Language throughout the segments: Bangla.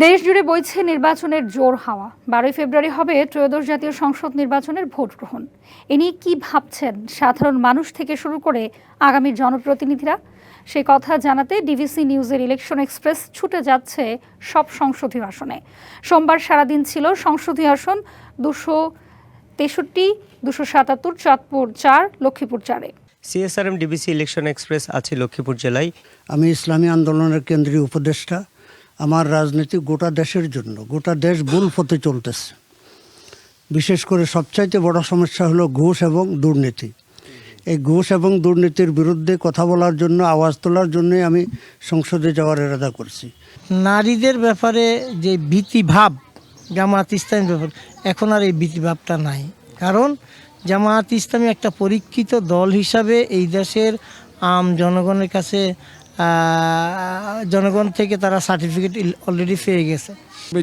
দেশ জুড়ে বইছে নির্বাচনের জোর হাওয়া। 12 ফেব্রুয়ারি হবে ত্রয়োদশ জাতীয় সংসদ নির্বাচনের ভোট গ্রহণ। এ নিয়ে কি ভাবছেন সাধারণ মানুষ থেকে শুরু করে আগামী জনপ্রতিনিধিরা? সে কথা জানাতে ডিভিসি নিউজের ইলেকশন এক্সপ্রেস ছুটে যাচ্ছে সব সংসদীয় আসনে। সোমবার সারাদিন ছিল সংসদীয় আসন 263, 277, চাঁদপুর 4, লক্ষ্মীপুর 4-এ। সিএসআরএম ডিবিসি ইলেকশন এক্সপ্রেস আছে লক্ষ্মীপুর জেলায়। আমি ইসলামী আন্দোলনের কেন্দ্রীয় উপদেষ্টা। আমার রাজনীতি গোটা দেশের জন্য, গোটা দেশ ভুল পথে চলতেছে। বিশেষ করে সবচাইতে বড় সমস্যা হলো ঘুষ এবং দুর্নীতি। এই ঘুষ এবং দুর্নীতির বিরুদ্ধে কথা বলার জন্য, আওয়াজ তোলার জন্যই আমি সংসদে যাওয়ার ইরাদা করছি। নারীদের ব্যাপারে যে ভীতিভাব জামায়াত ইসলামীর ব্যাপারে, এখন আর এই ভীতিভাবটা নাই। কারণ জামায়াত ইসলামী একটা পরীক্ষিত দল হিসাবে এই দেশের আম জনগণের কাছে, জনগণ থেকে তারা সার্টিফিকেট অলরেডি পেয়ে গেছে।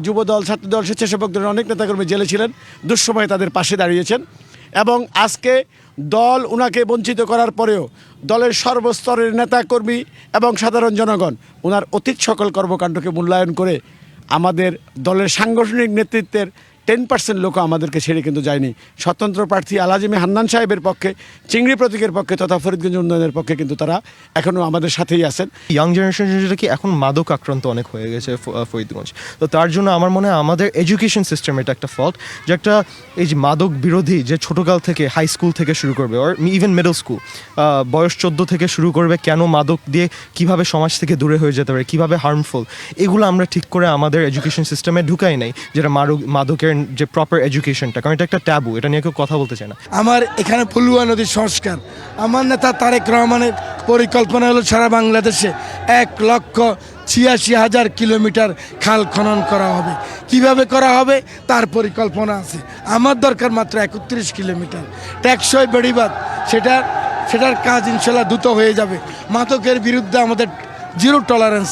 যুব দল, ছাত্র দল, স্বেচ্ছাসেবক দলের অনেক নেতাকর্মী জেলে ছিলেন, দুঃসময়ে তাদের পাশে দাঁড়িয়েছেন এবং আজকে দল উনাকে বঞ্চিত করার পরেও দলের সর্বস্তরের নেতাকর্মী এবং সাধারণ জনগণ ওনার অতীত সকল কর্মকাণ্ডকে মূল্যায়ন করে আমাদের দলের সাংগঠনিক নেতৃত্বের 10% লোকও আমাদেরকে ছেড়ে কিন্তু যায়নি। স্বতন্ত্র প্রার্থী আলহাজি হান্নান সাহেবের পক্ষে, চিংড়ি প্রতীকের পক্ষে তথা ফরিদগঞ্জ উন্নয়নের পক্ষে কিন্তু তারা এখনও আমাদের সাথেই আছেন। ইয়াং জেনারেশন যেটা কি এখন মাদক আক্রান্ত অনেক হয়ে গেছে ফরিদগঞ্জ, তো তার জন্য আমার মনে হয় আমাদের এডুকেশন সিস্টেম এটা একটা ফল্ট, যে একটা এই যে মাদক বিরোধী যে ছোটোকাল থেকে হাই স্কুল থেকে শুরু করবে, আর ইভেন মিডল স্কুল বয়স 14 থেকে শুরু করবে, কেন মাদক দিয়ে কিভাবে সমাজ থেকে দূরে হয়ে যেতে পারে, কীভাবে হার্মফুল, এগুলো আমরা ঠিক করে আমাদের এডুকেশন সিস্টেমে ঢুকাই নাই, যেটা মাদকের যে প্রপার এডুকেশনটা, কারণ এটা একটা ট্যাবু, এটা নিয়ে কেউ কথা বলতে চায় না। আমার এখানে ফুলুয়া নদীর সংস্কার, আমার নেতা তারেক রহমানের পরিকল্পনা হলো সারা বাংলাদেশে 1,86,000 কিলোমিটার খাল খনন করা হবে। কিভাবে করা হবে তার পরিকল্পনা আছে। আমার দরকার মাত্র 31 কিলোমিটার টেকসই বেড়িবাঁধ, সেটার কাজ ইনশাল্লাহ দ্রুত হয়ে যাবে। মাদকের বিরুদ্ধে আমাদের জিরো টলারেন্স।